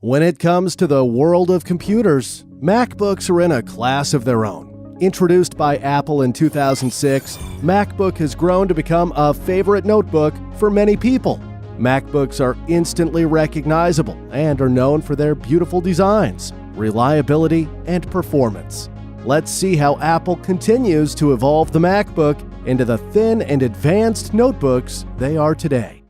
When it comes to the world of computers, MacBooks are in a class of their own. Introduced by Apple in 2006, MacBook has grown to become a favorite notebook for many people. MacBooks are instantly recognizable and are known for their beautiful designs, reliability, and performance. Let's see how Apple continues to evolve the MacBook into the thin and advanced notebooks they are today.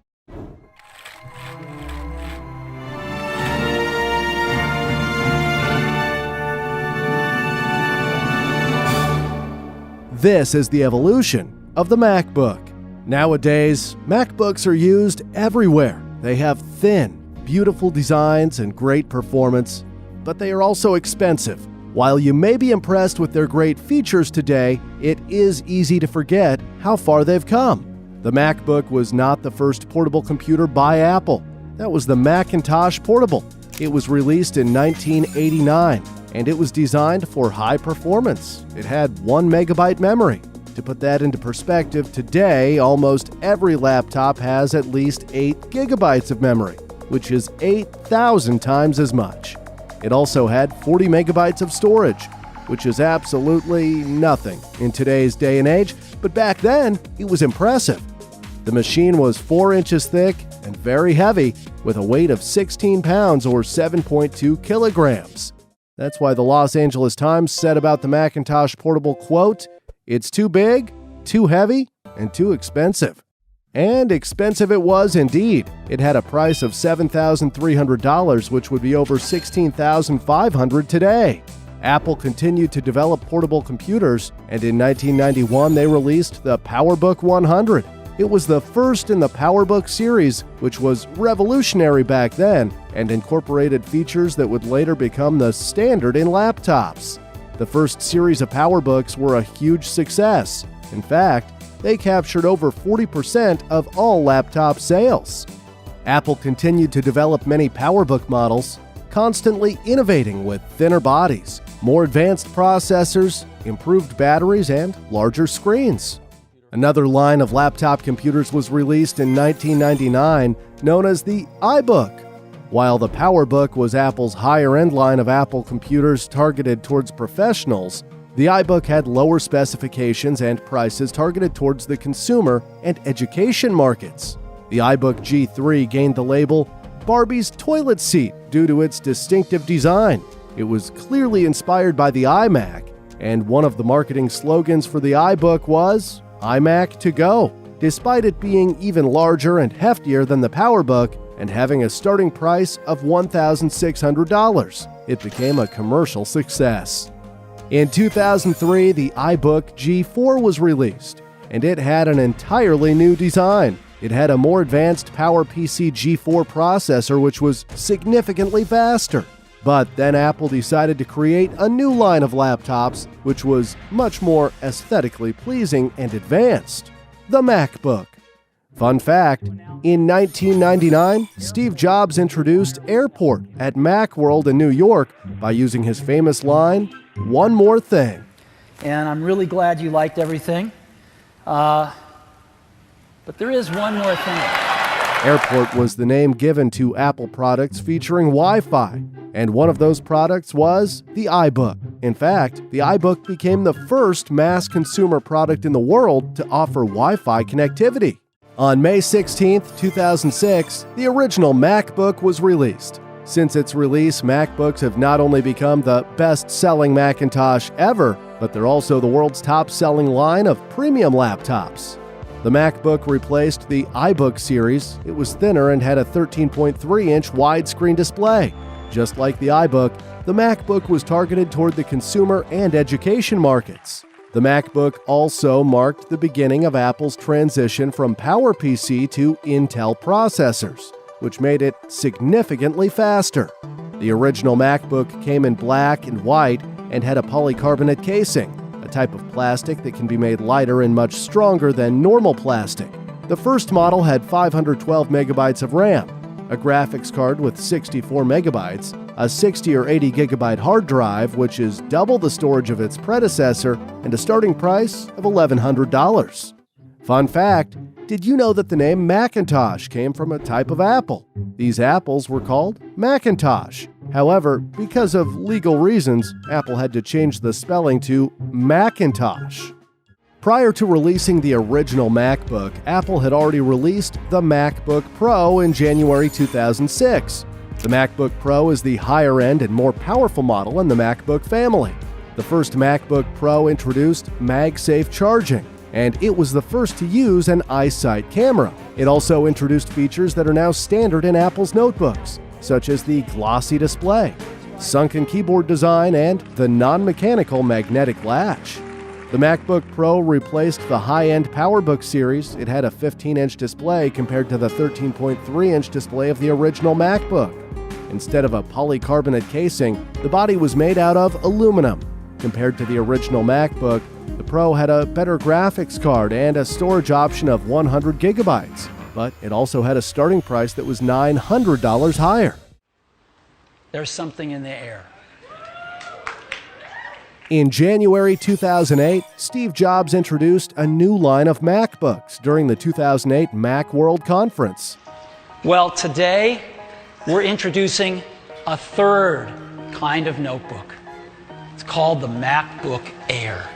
This is the evolution of the MacBook. Nowadays, MacBooks are used everywhere. They have thin, beautiful designs and great performance, but they are also expensive. While you may be impressed with their great features today, it is easy to forget how far they've come. The MacBook was not the first portable computer by Apple. That was the Macintosh Portable. It was released in 1989. And it was designed for high performance. It had 1 megabyte memory. To put that into perspective, today almost every laptop has at least 8 gigabytes of memory, which is 8,000 times as much. It also had 40 megabytes of storage, which is absolutely nothing in today's day and age, but back then it was impressive. The machine was 4 inches thick and very heavy, with a weight of 16 pounds or 7.2 kilograms. That's why the Los Angeles Times said about the Macintosh Portable, quote, "It's too big, too heavy, and too expensive." And expensive it was indeed. It had a price of $7,300, which would be over $16,500 today. Apple continued to develop portable computers, and in 1991 they released the PowerBook 100. It was the first in the PowerBook series, which was revolutionary back then and incorporated features that would later become the standard in laptops. The first series of PowerBooks were a huge success. In fact, they captured over 40% of all laptop sales. Apple continued to develop many PowerBook models, constantly innovating with thinner bodies, more advanced processors, improved batteries, and larger screens. Another line of laptop computers was released in 1999, known as the iBook. While the PowerBook was Apple's higher-end line of Apple computers targeted towards professionals, the iBook had lower specifications and prices targeted towards the consumer and education markets. The iBook G3 gained the label Barbie's toilet seat due to its distinctive design. It was clearly inspired by the iMac, and one of the marketing slogans for the iBook was iMac to go. Despite it being even larger and heftier than the PowerBook and having a starting price of $1,600, it became a commercial success. In 2003, the iBook G4 was released, and it had an entirely new design. It had a more advanced PowerPC G4 processor, which was significantly faster. But then Apple decided to create a new line of laptops, which was much more aesthetically pleasing and advanced: the MacBook. Fun fact, in 1999, Steve Jobs introduced Airport at Macworld in New York by using his famous line, "One more thing." And I'm really glad you liked everything. But there is one more thing. Airport was the name given to Apple products featuring Wi-Fi, and one of those products was the iBook. In fact, the iBook became the first mass consumer product in the world to offer Wi-Fi connectivity. On May 16, 2006, the original MacBook was released. Since its release, MacBooks have not only become the best-selling Macintosh ever, but they're also the world's top-selling line of premium laptops. The MacBook replaced the iBook series. It was thinner and had a 13.3-inch widescreen display. Just like the iBook, the MacBook was targeted toward the consumer and education markets. The MacBook also marked the beginning of Apple's transition from PowerPC to Intel processors, which made it significantly faster. The original MacBook came in black and white and had a polycarbonate casing, a type of plastic that can be made lighter and much stronger than normal plastic. The first model had 512 megabytes of RAM, a graphics card with 64 megabytes, a 60 or 80 gigabyte hard drive, which is double the storage of its predecessor, and a starting price of $1,100. Fun fact, Did you know that the name Macintosh came from a type of apple? These apples were called Macintosh. However, because of legal reasons, Apple had to change the spelling to Macintosh. Prior to releasing the original MacBook, Apple had already released the MacBook Pro in January 2006. The MacBook Pro is the higher-end and more powerful model in the MacBook family. The first MacBook Pro introduced MagSafe charging, and it was the first to use an EyeSight camera. It also introduced features that are now standard in Apple's notebooks, such as the glossy display, sunken keyboard design, and the non-mechanical magnetic latch. The MacBook Pro replaced the high-end PowerBook series. It had a 15-inch display compared to the 13.3-inch display of the original MacBook. Instead of a polycarbonate casing, the body was made out of aluminum. Compared to the original MacBook, the Pro had a better graphics card and a storage option of 100 gigabytes, but it also had a starting price that was $900 higher. There's something in the air. In January 2008, Steve Jobs introduced a new line of MacBooks during the 2008 Macworld Conference. Well, today we're introducing a third kind of notebook. It's called the MacBook Air.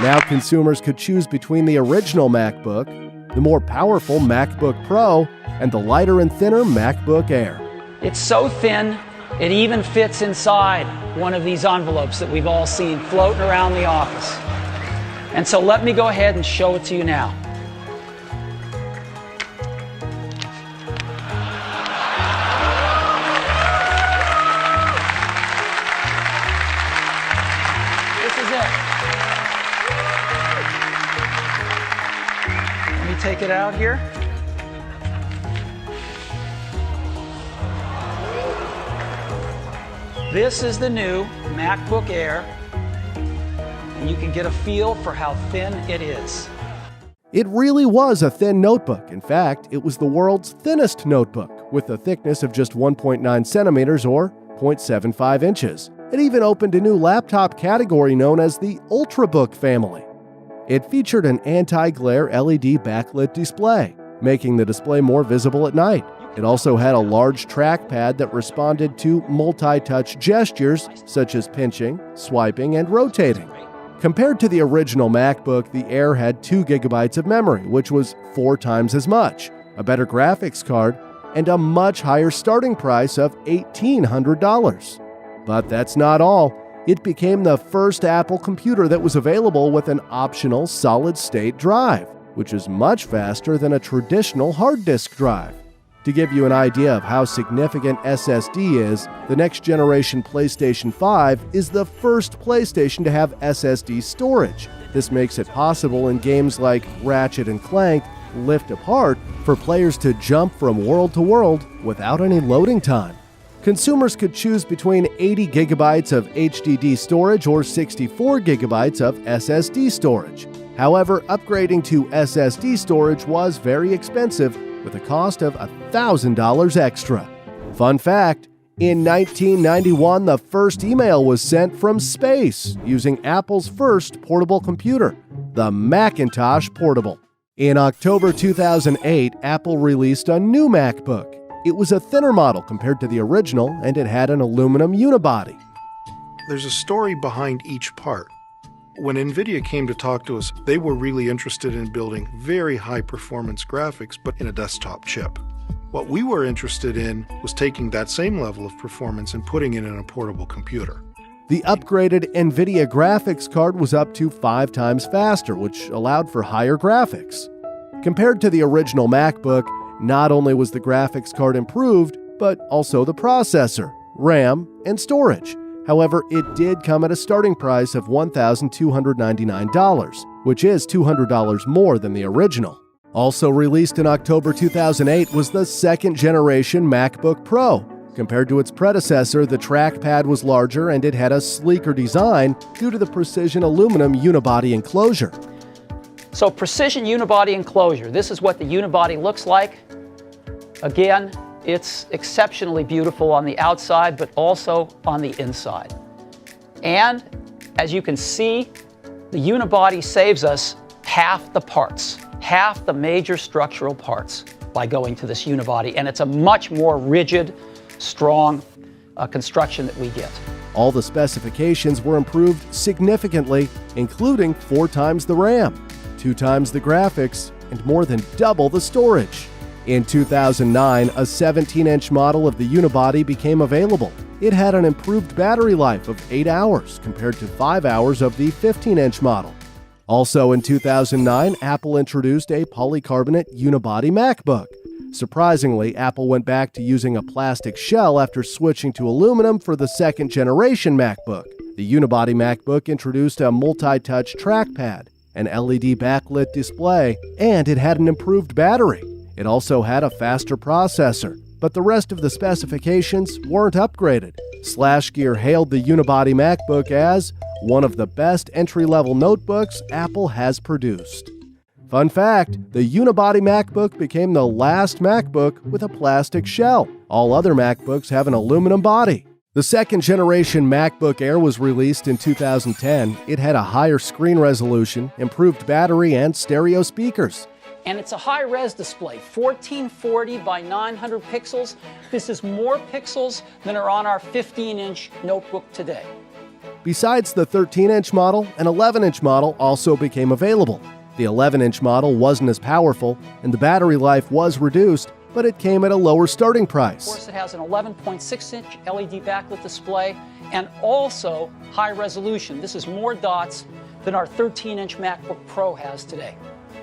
Now consumers could choose between the original MacBook, the more powerful MacBook Pro, and the lighter and thinner MacBook Air. It's so thin, it even fits inside one of these envelopes that we've all seen floating around the office. And so let me go ahead and show it to you now. This is it. Let me take it out here. This is the new MacBook Air, and you can get a feel for how thin it is. It really was a thin notebook. In fact, it was the world's thinnest notebook, with a thickness of just 1.9 centimeters or 0.75 inches. It even opened a new laptop category known as the Ultrabook family. It featured an anti-glare LED backlit display, making the display more visible at night. It also had a large trackpad that responded to multi-touch gestures such as pinching, swiping, and rotating. Compared to the original MacBook, the Air had 2 gigabytes of memory, which was 4 times as much, a better graphics card, and a much higher starting price of $1,800. But that's not all. It became the first Apple computer that was available with an optional solid-state drive, which is much faster than a traditional hard disk drive. To give you an idea of how significant SSD is, the next generation PlayStation 5 is the first PlayStation to have SSD storage. This makes it possible in games like Ratchet & Clank Rift Apart for players to jump from world to world without any loading time. Consumers could choose between 80 gigabytes of HDD storage or 64 gigabytes of SSD storage. However, upgrading to SSD storage was very expensive, with a cost of $1,000 extra. Fun fact, in 1991, the first email was sent from space using Apple's first portable computer, the Macintosh Portable. In October 2008, Apple released a new MacBook. It was a thinner model compared to the original, and it had an aluminum unibody. There's a story behind each part. When NVIDIA came to talk to us, they were really interested in building very high-performance graphics, but in a desktop chip. What we were interested in was taking that same level of performance and putting it in a portable computer. The upgraded NVIDIA graphics card was up to 5 times faster, which allowed for higher graphics. Compared to the original MacBook, not only was the graphics card improved, but also the processor, RAM, and storage. However, it did come at a starting price of $1,299, which is $200 more than the original. Also released in October 2008 was the second-generation MacBook Pro. Compared to its predecessor, the trackpad was larger and it had a sleeker design due to the precision aluminum unibody enclosure. So precision unibody enclosure, this is what the unibody looks like. Again, it's exceptionally beautiful on the outside, but also on the inside. And as you can see, the unibody saves us half the parts, half the major structural parts by going to this unibody, and it's a much more rigid, strong construction that we get. All the specifications were improved significantly, including 4 times the RAM, 2 times the graphics, and more than double the storage. In 2009, a 17-inch model of the unibody became available. It had an improved battery life of 8 hours compared to 5 hours of the 15-inch model. Also in 2009, Apple introduced a polycarbonate unibody MacBook. Surprisingly, Apple went back to using a plastic shell after switching to aluminum for the second-generation MacBook. The unibody MacBook introduced a multi-touch trackpad, an LED backlit display, and it had an improved battery. It also had a faster processor, but the rest of the specifications weren't upgraded. SlashGear hailed the unibody MacBook as one of the best entry-level notebooks Apple has produced. Fun fact, the unibody MacBook became the last MacBook with a plastic shell. All other MacBooks have an aluminum body. The second-generation MacBook Air was released in 2010. It had a higher screen resolution, improved battery, and stereo speakers. And it's a high-res display, 1440 by 900 pixels. This is more pixels than are on our 15-inch notebook today. Besides the 13-inch model, an 11-inch model also became available. The 11-inch model wasn't as powerful, and the battery life was reduced, but it came at a lower starting price. Of course, it has an 11.6-inch LED backlit display and also high resolution. This is more dots than our 13-inch MacBook Pro has today.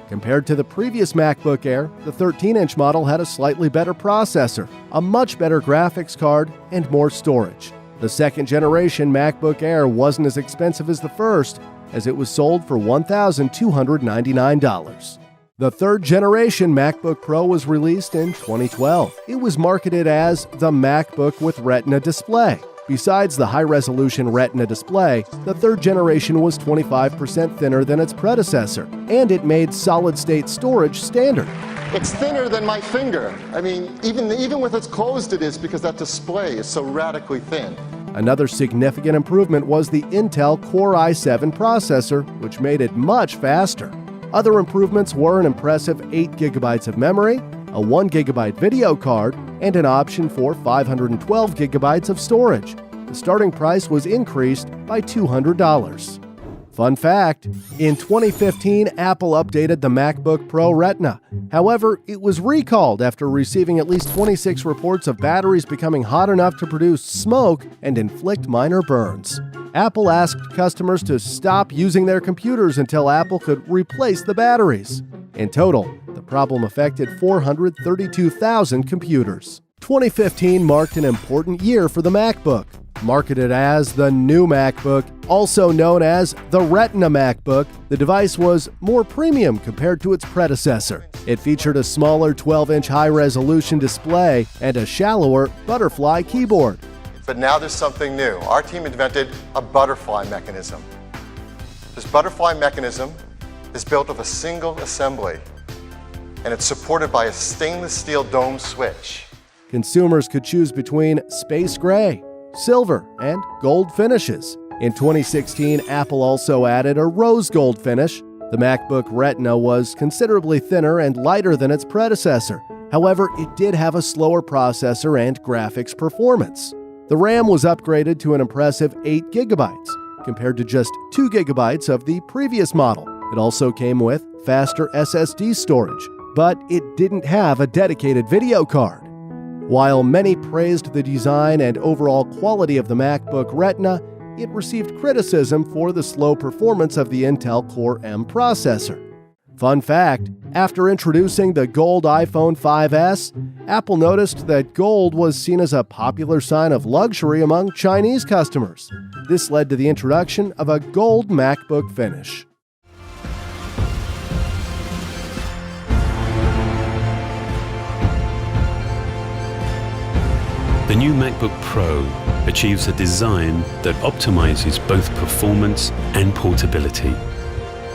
Compared to the previous MacBook Air, the 13-inch model had a slightly better processor, a much better graphics card, and more storage. The second-generation MacBook Air wasn't as expensive as the first, as it was sold for $1,299. The third-generation MacBook Pro was released in 2012. It was marketed as the MacBook with Retina display. Besides the high-resolution Retina display, the third generation was 25% thinner than its predecessor, and it made solid-state storage standard. It's thinner than my finger. I mean, even with its closed it is, because that display is so radically thin. Another significant improvement was the Intel Core i7 processor, which made it much faster. Other improvements were an impressive 8 GB of memory, a 1 GB video card, and an option for 512 GB of storage. The starting price was increased by $200. Fun fact, in 2015, Apple updated the MacBook Pro Retina. However, it was recalled after receiving at least 26 reports of batteries becoming hot enough to produce smoke and inflict minor burns. Apple asked customers to stop using their computers until Apple could replace the batteries. In total, the problem affected 432,000 computers. 2015 marked an important year for the MacBook. Marketed as the new MacBook, also known as the Retina MacBook, the device was more premium compared to its predecessor. It featured a smaller 12-inch high-resolution display and a shallower butterfly keyboard. But now there's something new. Our team invented a butterfly mechanism. This butterfly mechanism is built of a single assembly, and it's supported by a stainless steel dome switch. Consumers could choose between space gray, silver, and gold finishes. In 2016, Apple also added a rose gold finish. The MacBook Retina was considerably thinner and lighter than its predecessor. However, it did have a slower processor and graphics performance. The RAM was upgraded to an impressive 8 GB, compared to just 2 GB of the previous model. It also came with faster SSD storage, but it didn't have a dedicated video card. While many praised the design and overall quality of the MacBook Retina, it received criticism for the slow performance of the Intel Core M processor. Fun fact, after introducing the gold iPhone 5S, Apple noticed that gold was seen as a popular sign of luxury among Chinese customers. This led to the introduction of a gold MacBook finish. The new MacBook Pro achieves a design that optimizes both performance and portability.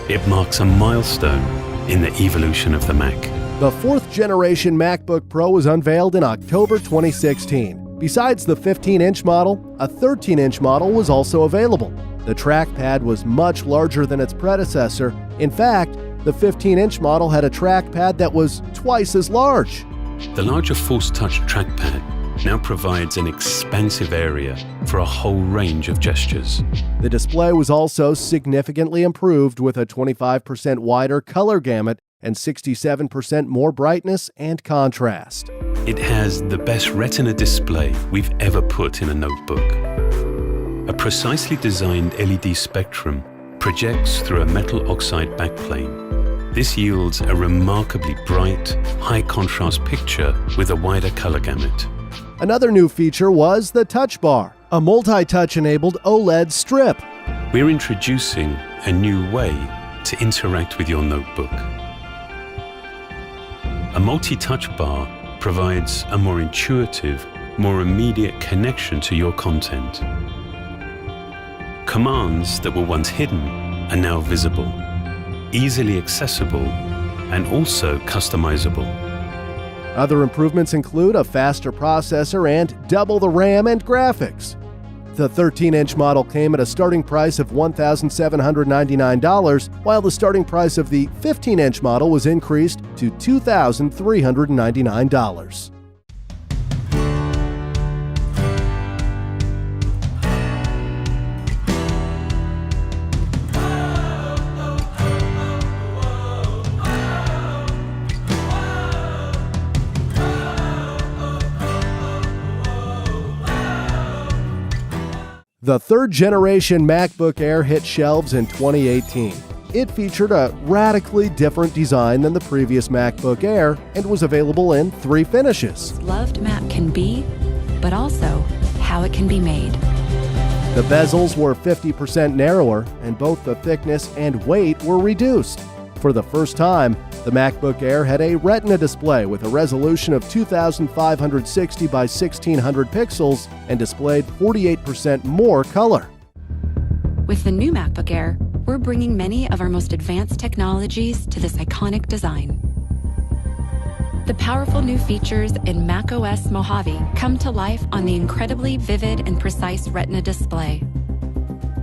It marks a milestone in the evolution of the Mac. The fourth-generation MacBook Pro was unveiled in October 2016. Besides the 15-inch model, a 13-inch model was also available. The trackpad was much larger than its predecessor. In fact, The 15-inch model had a trackpad that was twice as large. The larger Force Touch trackpad now provides an expansive area for a whole range of gestures. The display was also significantly improved with a 25% wider color gamut and 67% more brightness and contrast. It has the best Retina display we've ever put in a notebook. A precisely designed LED spectrum projects through a metal oxide backplane. This yields a remarkably bright, high-contrast picture with a wider color gamut. Another new feature was the Touch Bar, a multi-touch-enabled OLED strip. We're introducing a new way to interact with your notebook. A multi-touch bar provides a more intuitive, more immediate connection to your content. Commands that were once hidden are now visible, easily accessible, and also customizable. Other improvements include a faster processor and double the RAM and graphics. The 13-inch model came at a starting price of $1,799, while the starting price of the 15-inch model was increased to $2,399. The third-generation MacBook Air hit shelves in 2018. It featured a radically different design than the previous MacBook Air and was available in 3 finishes. Loved Mac can be, but also how it can be made. The bezels were 50% narrower, and both the thickness and weight were reduced. For the first time, the MacBook Air had a Retina display with a resolution of 2,560 by 1,600 pixels and displayed 48% more color. With the new MacBook Air, we're bringing many of our most advanced technologies to this iconic design. The powerful new features in macOS Mojave come to life on the incredibly vivid and precise Retina display.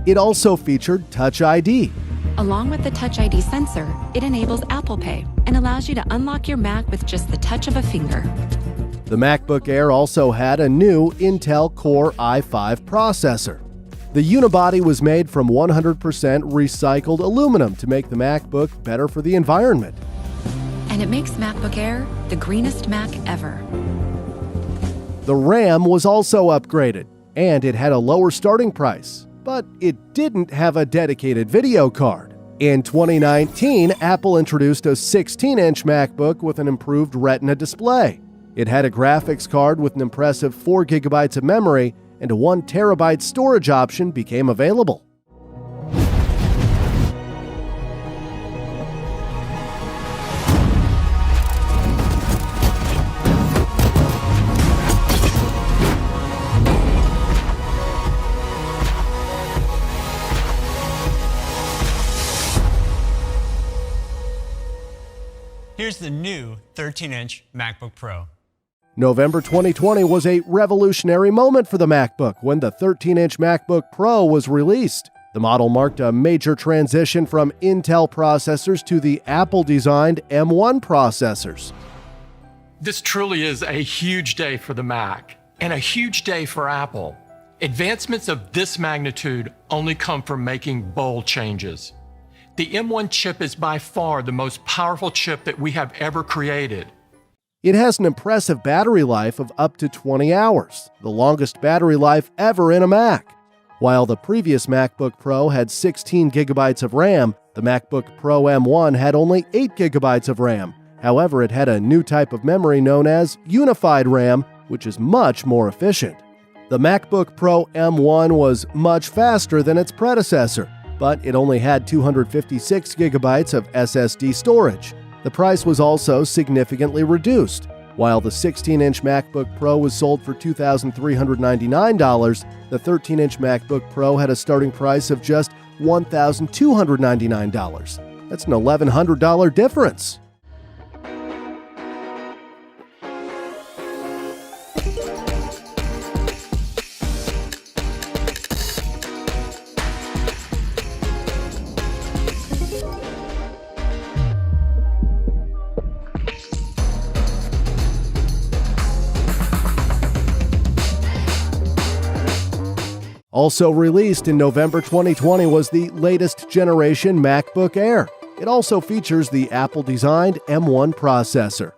It also featured Touch ID. Along with the Touch ID sensor, it enables Apple Pay and allows you to unlock your Mac with just the touch of a finger. The MacBook Air also had a new Intel Core i5 processor. The unibody was made from 100% recycled aluminum to make the MacBook better for the environment. And it makes MacBook Air the greenest Mac ever. The RAM was also upgraded, and it had a lower starting price, but it didn't have a dedicated video card. In 2019, Apple introduced a 16-inch MacBook with an improved Retina display. It had a graphics card with an impressive 4 GB of memory, and a 1 TB storage option became available. Here's the new 13-inch MacBook Pro. November 2020 was a revolutionary moment for the MacBook when the 13-inch MacBook Pro was released. The model marked a major transition from Intel processors to the Apple-designed M1 processors. This truly is a huge day for the Mac and a huge day for Apple. Advancements of this magnitude only come from making bold changes. The M1 chip is by far the most powerful chip that we have ever created. It has an impressive battery life of up to 20 hours, the longest battery life ever in a Mac. While the previous MacBook Pro had 16 GB of RAM, the MacBook Pro M1 had only 8 GB of RAM. However, it had a new type of memory known as unified RAM, which is much more efficient. The MacBook Pro M1 was much faster than its predecessor, but it only had 256 GB of SSD storage. The price was also significantly reduced. While the 16-inch MacBook Pro was sold for $2,399, the 13-inch MacBook Pro had a starting price of just $1,299. That's an $1,100 difference. Also released in November 2020 was the latest generation MacBook Air. It also features the Apple-designed M1 processor.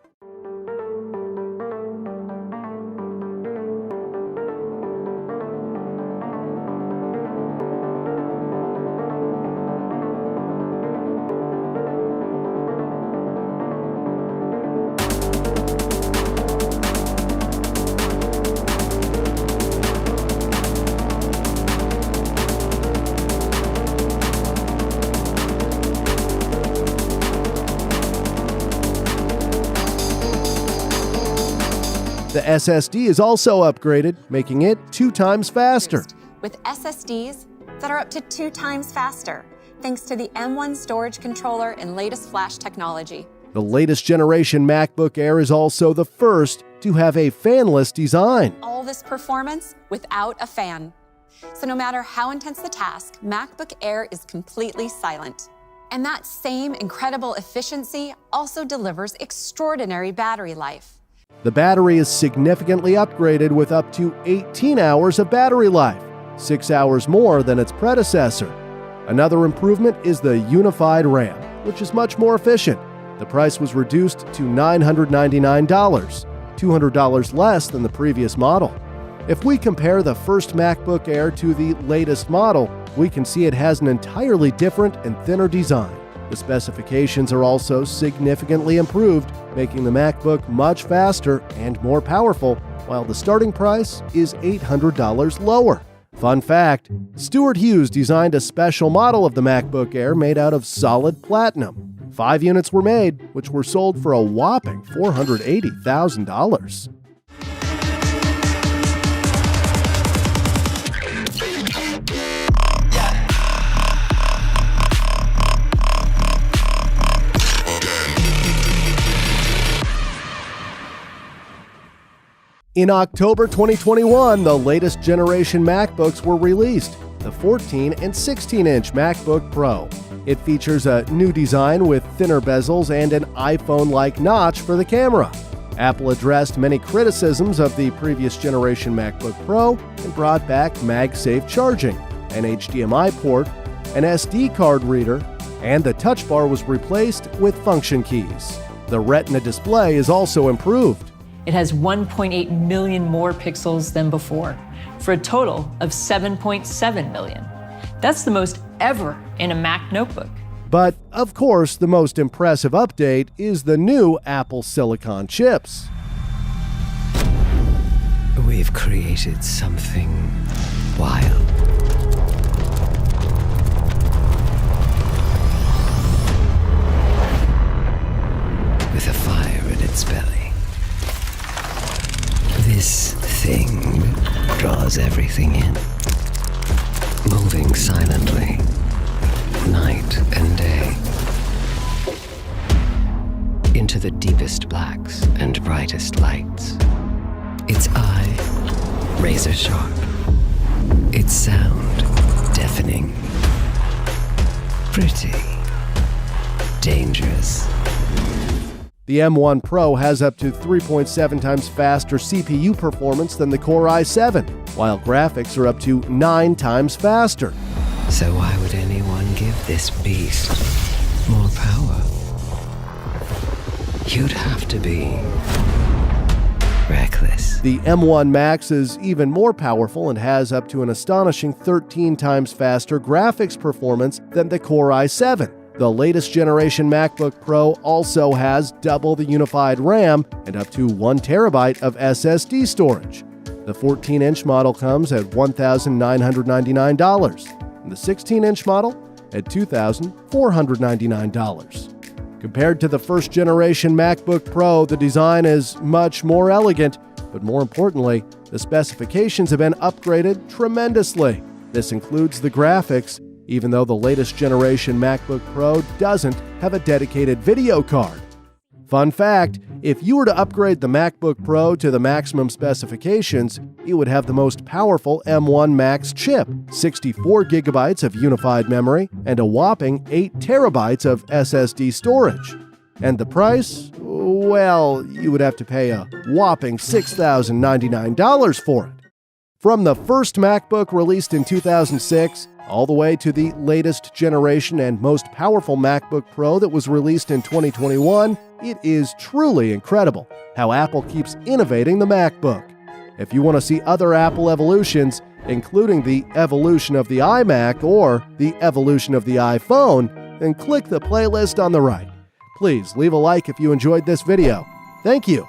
The SSD is also upgraded, making it 2 times faster. With SSDs that are up to 2 times faster, thanks to the M1 storage controller and latest flash technology. The latest generation MacBook Air is also the first to have a fanless design. All this performance without a fan. So no matter how intense the task, MacBook Air is completely silent. And that same incredible efficiency also delivers extraordinary battery life. The battery is significantly upgraded with up to 18 hours of battery life, 6 hours more than its predecessor. Another improvement is the unified RAM, which is much more efficient. The price was reduced to $999, $200 less than the previous model. If we compare the first MacBook Air to the latest model, we can see it has an entirely different and thinner design. The specifications are also significantly improved, making the MacBook much faster and more powerful, while the starting price is $800 lower. Fun fact, Stuart Hughes designed a special model of the MacBook Air made out of solid platinum. 5 units were made, which were sold for a whopping $480,000. In October 2021, the latest generation MacBooks were released, the 14 and 16-inch MacBook Pro. It features a new design with thinner bezels and an iPhone-like notch for the camera. Apple addressed many criticisms of the previous generation MacBook Pro and brought back MagSafe charging, an HDMI port, an SD card reader, and the touch bar was replaced with function keys. The Retina display is also improved. It has 1.8 million more pixels than before, for a total of 7.7 million. That's the most ever in a Mac notebook. But, of course, the most impressive update is the new Apple Silicon chips. We've created something wild. With a fire in its belly. This thing draws everything in, moving silently, night and day, into the deepest blacks and brightest lights. Its eye, razor sharp. Its sound, deafening. Pretty. Dangerous. The M1 Pro has up to 3.7 times faster CPU performance than the Core i7, while graphics are up to 9 times faster. So why would anyone give this beast more power? You'd have to be reckless. The M1 Max is even more powerful and has up to an astonishing 13 times faster graphics performance than the Core i7. The latest generation MacBook Pro also has double the unified RAM and up to 1 terabyte of SSD storage. The 14-inch model comes at $1,999, and the 16-inch model at $2,499. Compared to the first generation MacBook Pro, the design is much more elegant, but more importantly, the specifications have been upgraded tremendously. This includes the graphics, even though the latest generation MacBook Pro doesn't have a dedicated video card. Fun fact, if you were to upgrade the MacBook Pro to the maximum specifications, it would have the most powerful M1 Max chip, 64 gigabytes of unified memory, and a whopping 8 terabytes of SSD storage. And the price? Well, you would have to pay a whopping $6,099 for it. From the first MacBook released in 2006, all the way to the latest generation and most powerful MacBook Pro that was released in 2021, it is truly incredible how Apple keeps innovating the MacBook. If you want to see other Apple evolutions, including the evolution of the iMac or the evolution of the iPhone, then click the playlist on the right. Please leave a like if you enjoyed this video. Thank you.